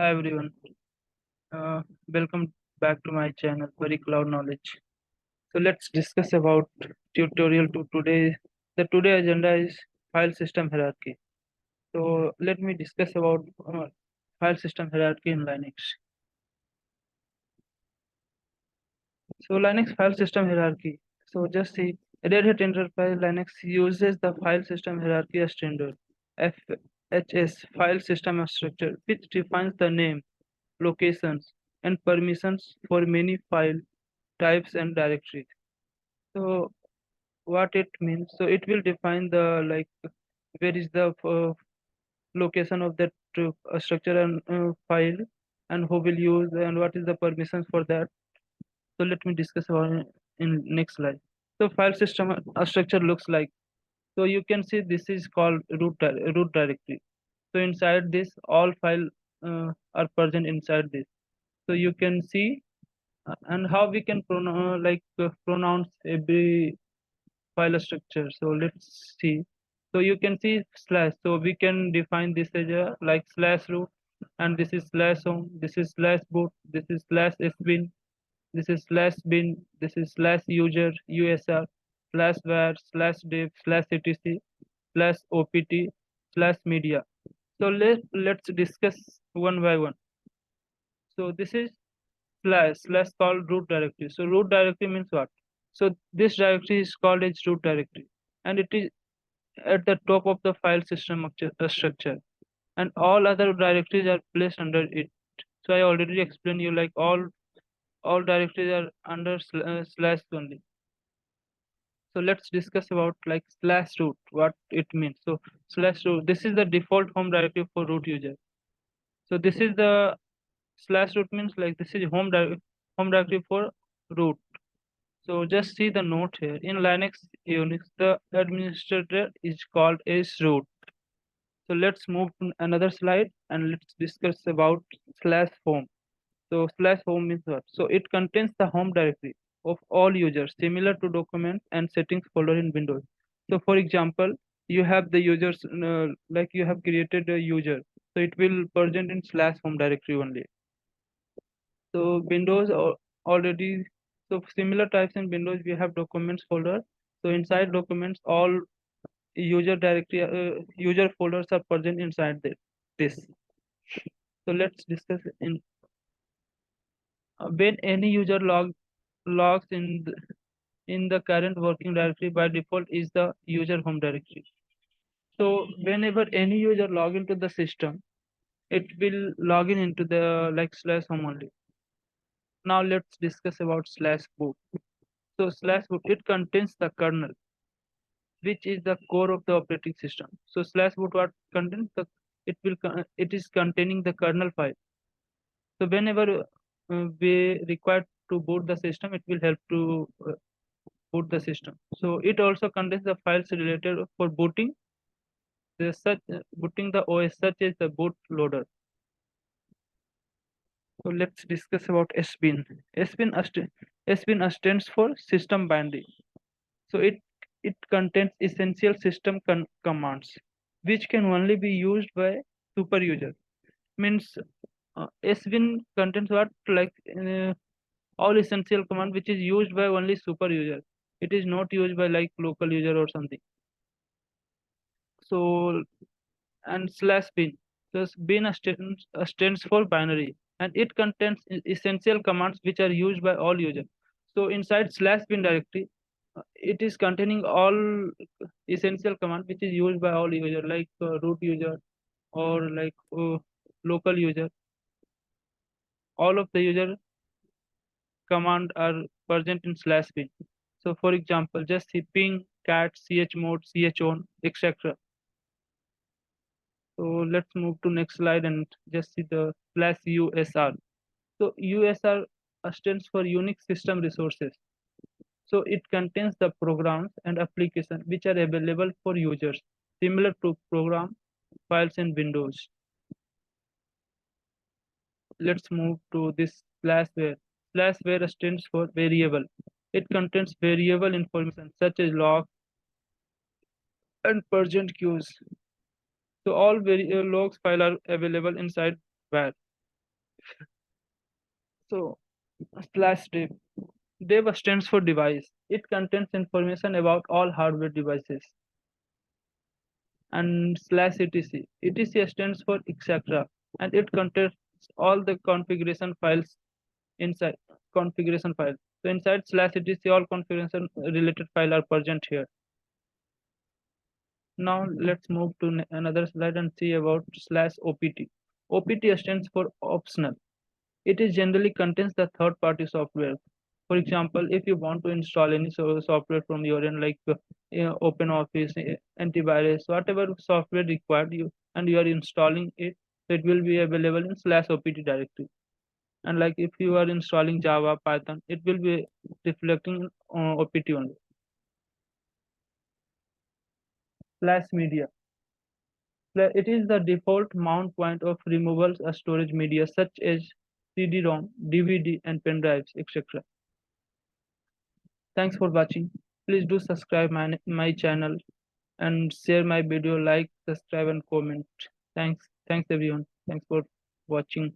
Hi everyone, welcome back to my channel Very Cloud Knowledge. So let's discuss about tutorial to today. The today agenda is file system hierarchy. So let me discuss about file system hierarchy in Linux. So Linux file system hierarchy. So just see, Red Hat Enterprise Linux uses the file system hierarchy as standard FHS file system structure, which defines the name, locations, and permissions for many file types and directories. So what it means? So it will define the like where is the location of that structure and file, and who will use and what is the permissions for that. So let me discuss about it in next slide. So file system structure looks like. So you can see this is called root directory. So inside this, all file are present inside this. So you can see and how we can pronounce every file structure. So let's see. So you can see slash. So we can define this as a like slash root, and this is slash home, this is slash boot, this is slash sbin, this is slash bin, this is slash user usr, slash var, slash dev, slash etc, slash opt, slash media. So let's discuss one by one. So this is slash called root directory. So root directory means what? So this directory is called as root directory, and it is at the top of the file system structure, and all other directories are placed under it. So I already explained you like all directories are under slash only. So let's discuss about like slash root, what it means. So slash root, this is the default home directory for root user. So this is the slash root means like this is home directory for root. So just see the note here. In Linux Unix, the administrator is called as root. So let's move to another slide and let's discuss about slash home. So slash home means what? So it contains the home directory of all users, similar to documents and settings folder in Windows. So for example, you have the users like you have created a user, so it will present in slash home directory only. So Windows already, so similar types in Windows we have documents folder. So inside documents, all user folders are present inside this. So let's discuss in when any user logs in the current working directory by default is the user home directory. So whenever any user log into the system, it will log in into the like slash home only. Now let's discuss about slash boot. So slash boot, it contains the kernel, which is the core of the operating system. So slash boot what contains the it is containing the kernel file. So whenever we require to boot the system, it will help to boot the system. So it also contains the files related for booting the OS, such as the bootloader. So let's discuss about SBIN. SBIN stands for system binary. So it contains essential system commands, which can only be used by super user. Means SBIN contains what like all essential command which is used by only super user. It is not used by like local user or something. So and slash bin. So bin stands for binary, and it contains essential commands which are used by all users. So inside slash bin directory, it is containing all essential command which is used by all user like root user or like local user. All of the user command are present in slash bin. So for example, just see ping, cat, chmod, chown, etc. So let's move to next slide and just see the slash USR. So USR stands for Unix System Resources. So it contains the programs and applications which are available for users, similar to program files in Windows. Let's move to this slash var. Slash var stands for variable. It contains variable information such as log and percent queues. So all logs file are available inside var. So slash dev. Dev stands for device. It contains information about all hardware devices. And slash etc. etc stands for etc. And it contains all the configuration files inside configuration file. So inside slash etc all configuration related file are present here. Now let's move to another slide and see about slash opt. Opt stands for optional. It is generally contains the third party software. For example, if you want to install any software from your end, like open office, antivirus, whatever software required you, and you are installing it, so it will be available in slash opt directory. And like if you are installing Java, Python, it will be reflecting opt only. Slash media. It is the default mount point of removable storage media such as CD-ROM, DVD, and pen drives, etc. Thanks for watching. Please do subscribe my channel and share my video, like, subscribe, and comment. Thanks everyone. Thanks for watching.